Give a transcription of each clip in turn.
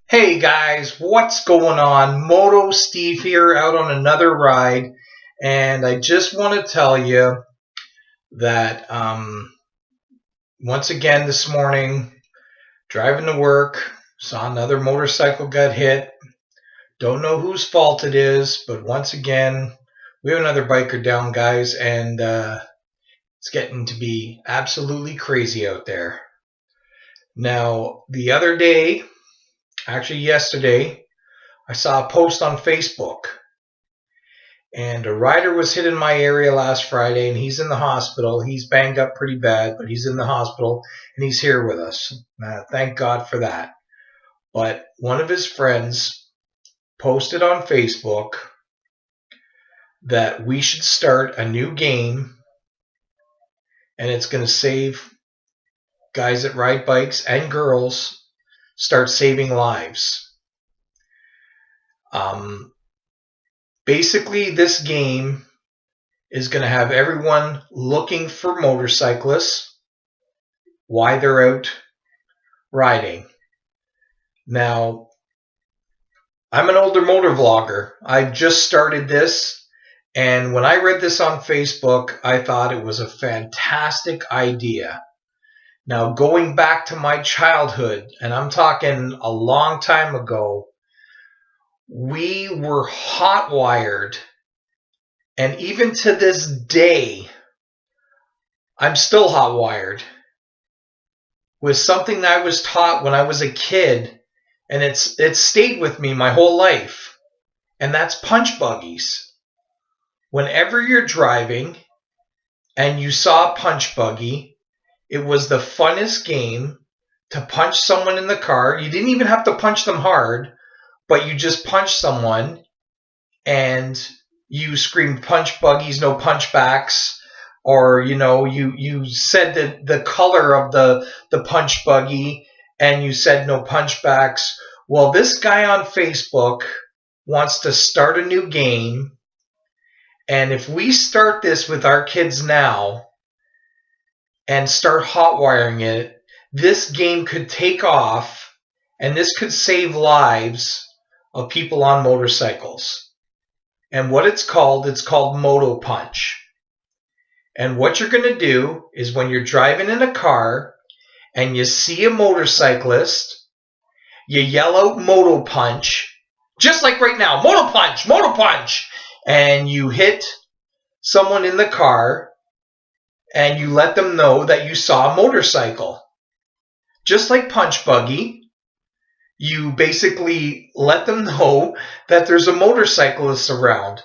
Hey guys, what's going on? Moto Steve here, out on another ride, and I just want to tell you that once again this morning, driving to work, saw another motorcycle got hit. Don't know whose fault it is, but once again, we have another biker down, guys, and it's getting to be absolutely crazy out there. Now, the other day, actually yesterday, I saw a post on Facebook, and a rider was hit in my area last Friday, and he's in the hospital. He's banged up pretty bad, but he's in the hospital, and he's here with us. Thank God for that. But one of his friends posted on Facebook that we should start a new game, and it's going to save guys that ride bikes and girls, start saving lives. Basically, this game is going to have everyone looking for motorcyclists while they're out riding. Now, I'm an older motor vlogger. I just started this, and when I read this on Facebook, I thought it was a fantastic idea. Now, going back to my childhood, and I'm talking a long time ago, we were hot wired, and even to this day, I'm still hot wired with something that I was taught when I was a kid, and it's stayed with me my whole life, and that's punch buggies. Whenever you're driving and you saw a punch buggy, it was the funnest game to punch someone in the car. You didn't even have to punch them hard, but you just punch someone and you screamed punch buggies, no punchbacks, or you said that the color of the punch buggy and you said no punchbacks. Well, this guy on Facebook wants to start a new game, and if we start this with our kids now and start hot wiring it, this game could take off, and this could save lives of people on motorcycles. And what it's called Moto Punch. And what you're going to do is, when you're driving in a car and you see a motorcyclist, you yell out Moto Punch, just like right now, Moto Punch, Moto Punch, and you hit someone in the car and you let them know that you saw a motorcycle. Just like punch buggy, you basically let them know that there's a motorcyclist around.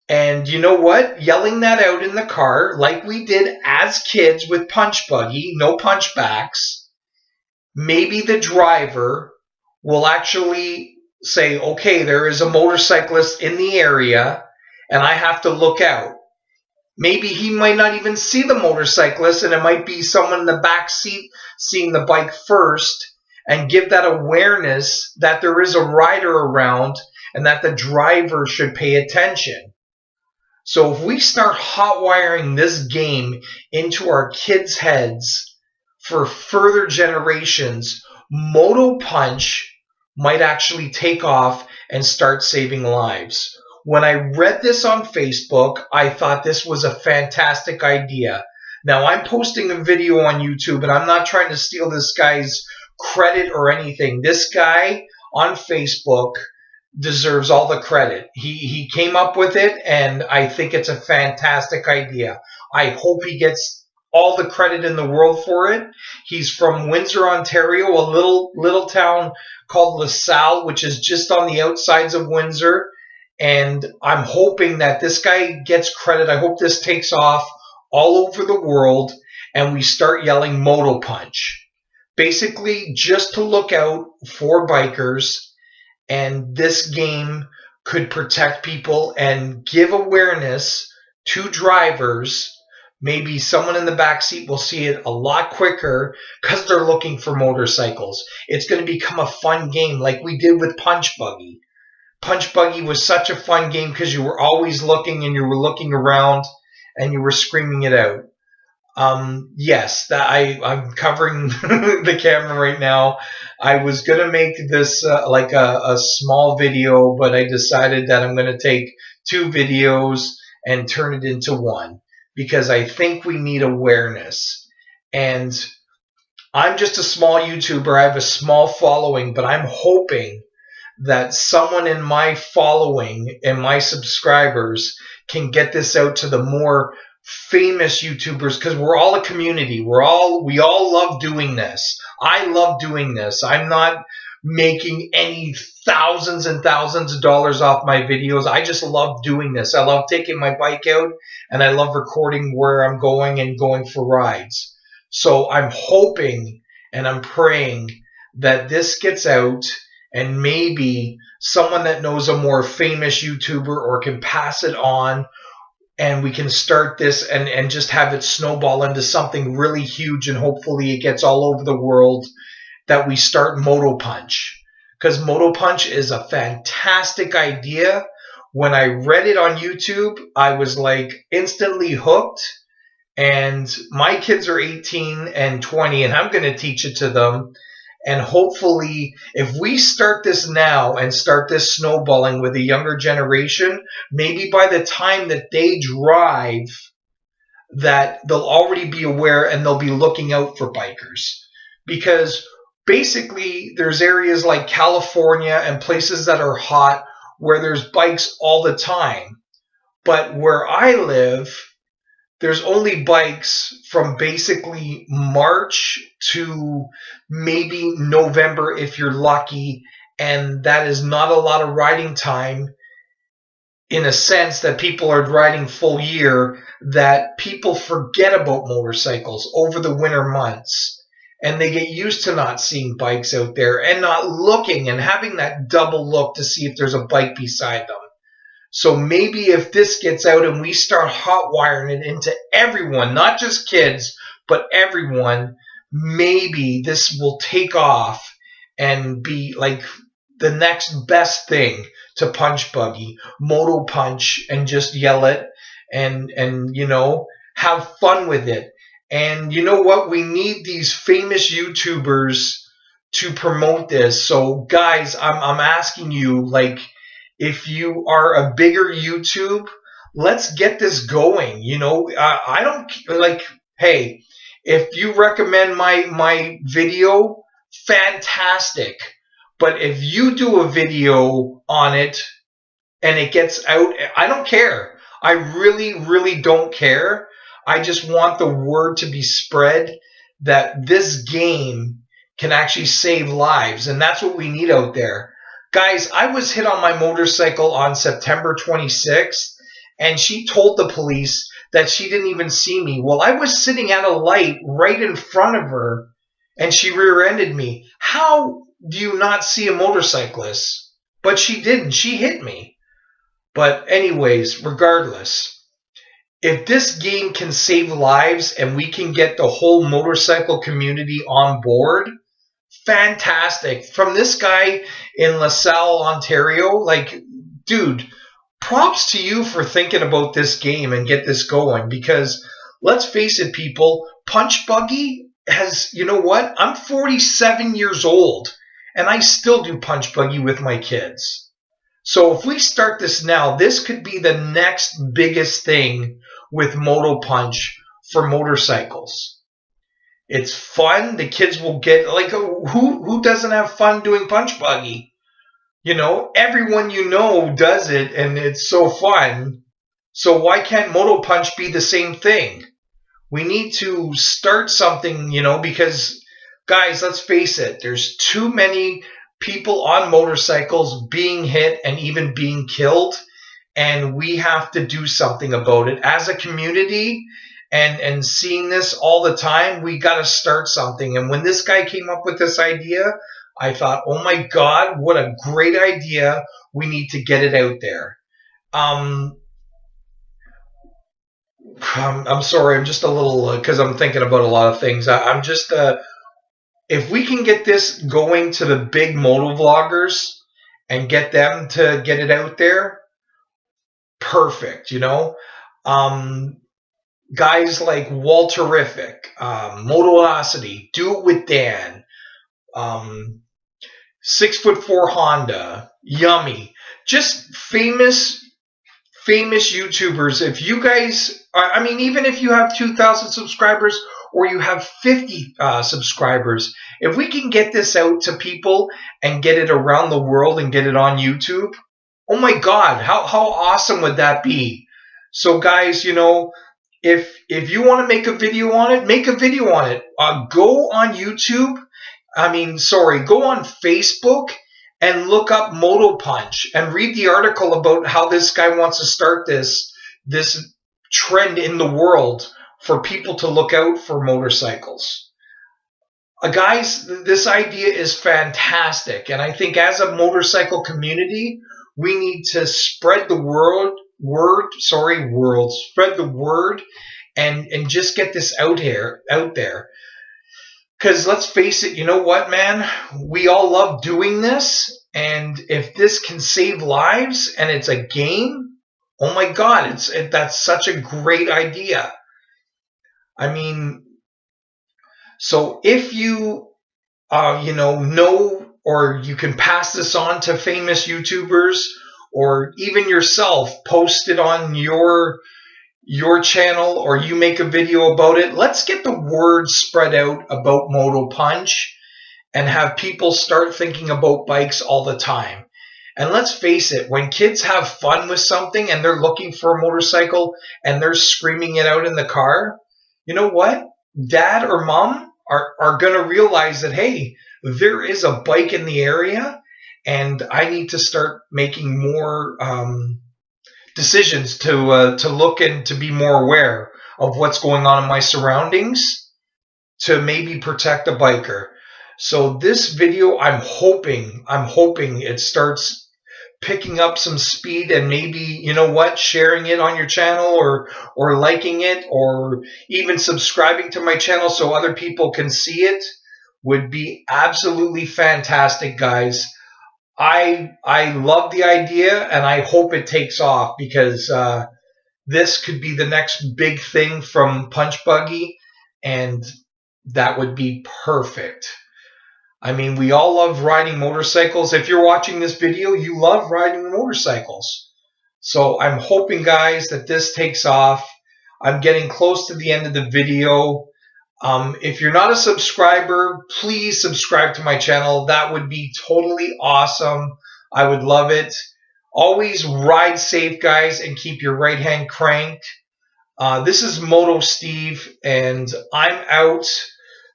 And you know what? Yelling that out in the car, like we did as kids with punch buggy, no punchbacks, maybe the driver will actually say, okay, there is a motorcyclist in the area and I have to look out. Maybe he might not even see the motorcyclist, and it might be someone in the back seat seeing the bike first, and give that awareness that there is a rider around and that the driver should pay attention. So if we start hot wiring this game into our kids' heads for further generations, Moto Punch might actually take off and start saving lives. When I read this on Facebook, I thought this was a fantastic idea. Now, I'm posting a video on YouTube, and I'm not trying to steal this guy's credit or anything. This guy on Facebook deserves all the credit. He came up with it, and I think it's a fantastic idea. I hope he gets all the credit in the world for it. He's from Windsor, Ontario, a little town called LaSalle, which is just on the outsides of Windsor. And I'm hoping that this guy gets credit. I hope this takes off all over the world and we start yelling Moto Punch. Basically, just to look out for bikers, and this game could protect people and give awareness to drivers. Maybe someone in the back seat will see it a lot quicker because they're looking for motorcycles. It's going to become a fun game like we did with Punch Buggy. Punch Buggy was such a fun game because you were always looking, and you were looking around and you were screaming it out. Yes, that I'm covering the camera right now. I was gonna make this like a small video, but I decided that I'm gonna take two videos and turn it into one because I think we need awareness. And I'm just a small YouTuber. I have a small following, but I'm hoping that someone in my following and my subscribers can get this out to the more famous YouTubers because we're all a community. We all love doing this. I love doing this. I'm not making any thousands and thousands of dollars off my videos. I just love doing this. I love taking my bike out and I love recording where I'm going and going for rides. So I'm hoping and I'm praying that this gets out and maybe someone that knows a more famous YouTuber or can pass it on and we can start this and just have it snowball into something really huge and hopefully it gets all over the world that we start Moto Punch. Because Moto Punch is a fantastic idea. When I read it on YouTube, I was like instantly hooked. And my kids are 18 and 20 and I'm going to teach it to them. And hopefully, if we start this now and start this snowballing with a younger generation, maybe by the time that they drive, that they'll already be aware and they'll be looking out for bikers. Because basically, there's areas like California and places that are hot where there's bikes all the time. But where I live, there's only bikes from basically March to maybe November if you're lucky, and that is not a lot of riding time in a sense that people are riding full year, that people forget about motorcycles over the winter months and they get used to not seeing bikes out there and not looking and having that double look to see if there's a bike beside them. So maybe if this gets out and we start hot wiring it into everyone, not just kids, but everyone, maybe this will take off and be like the next best thing to Punch Buggy, Moto Punch, and just yell it and have fun with it. And you know what? We need these famous YouTubers to promote this. So guys, I'm asking you, like, if you are a bigger YouTube, let's get this going. I don't like, hey, if you recommend my video, fantastic. But if you do a video on it and it gets out, I don't care. I really, really don't care. I just want the word to be spread that this game can actually save lives. And that's what we need out there. Guys, I was hit on my motorcycle on September 26th, and she told the police that she didn't even see me. Well, I was sitting at a light right in front of her, and she rear-ended me. How do you not see a motorcyclist? But she didn't. She hit me. But anyways, regardless, if this game can save lives and we can get the whole motorcycle community on board, fantastic. From this guy in LaSalle, Ontario, like, dude, props to you for thinking about this game and get this going, because let's face it, people, Punch Buggy has, you know what? I'm 47 years old and I still do Punch Buggy with my kids. So if we start this now, this could be the next biggest thing with Moto Punch for motorcycles. It's fun. The kids will get, like, who doesn't have fun doing Punch Buggy? Everyone does it, and it's so fun. So why can't Moto Punch be the same thing? We need to start something, because, guys, let's face it, there's too many people on motorcycles being hit and even being killed, and we have to do something about it. As a community, and seeing this all the time, we got to start something. And when this guy came up with this idea, I thought, oh my God, what a great idea. We need to get it out there. I'm sorry, I'm just a little, because I'm thinking about a lot of things. I'm just, if we can get this going to the big moto vloggers and get them to get it out there, perfect, guys like Walterific, Motorosity, Do It With Dan, um, 6'4" Honda, Yummy, just famous YouTubers. If you guys, I mean, even if you have 2,000 subscribers or you have 50 subscribers, if we can get this out to people and get it around the world and get it on YouTube, oh my God, how awesome would that be? So guys, you know, if you want to make a video on it, make a video on it. Go on YouTube. I mean, sorry, go on Facebook and look up Moto Punch and read the article about how this guy wants to start this trend in the world for people to look out for motorcycles. Guys, this idea is fantastic, and I think as a motorcycle community, we need to spread the spread the word, and just get this out there. Because let's face it, you know what, man? We all love doing this, and if this can save lives and it's a game, oh my God, that's such a great idea. I mean, so if you, know, or you can pass this on to famous YouTubers, or even yourself, post it on your channel, or you make a video about it. Let's get the word spread out about Moto Punch and have people start thinking about bikes all the time. And let's face it, when kids have fun with something and they're looking for a motorcycle and they're screaming it out in the car, you know what? Dad or mom are going to realize that, hey, there is a bike in the area and I need to start making more decisions to look and to be more aware of what's going on in my surroundings to maybe protect a biker. So this video, I'm hoping it starts picking up some speed, and maybe, you know what, sharing it on your channel, or liking it, or even subscribing to my channel so other people can see it would be absolutely fantastic, guys. I love the idea, and I hope it takes off, because this could be the next big thing from Punch Buggy, and that would be perfect. I mean, we all love riding motorcycles. If you're watching this video, you love riding motorcycles. So I'm hoping, guys, that this takes off. I'm getting close to the end of the video. If you're not a subscriber, please subscribe to my channel. That would be totally awesome. I would love it. Always ride safe, guys, and keep your right hand cranked. This is Moto Steve, and I'm out.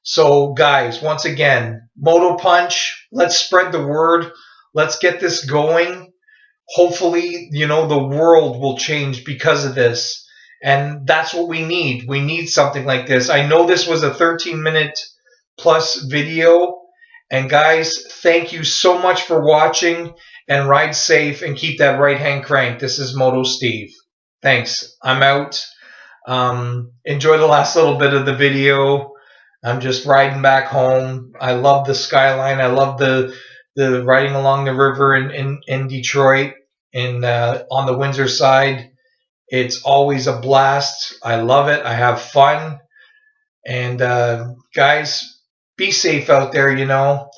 So, guys, once again, Moto Punch, let's spread the word. Let's get this going. Hopefully, you know, the world will change because of this. And that's what we need. We need something like this. I know this was a 13-minute plus video. And guys, thank you so much for watching. And ride safe and keep that right hand cranked. This is Moto Steve. Thanks. I'm out. Enjoy the last little bit of the video. I'm just riding back home. I love the skyline. I love the riding along the river in Detroit, and on the Windsor side. It's always a blast. I love it. I have fun. And guys, be safe out there. You know,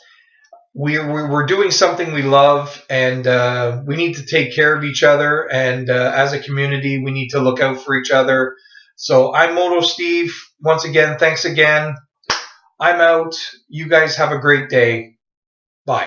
we're doing something we love, and we need to take care of each other. And as a community, we need to look out for each other. So I'm Moto Steve. Once again, thanks again. I'm out. You guys have a great day.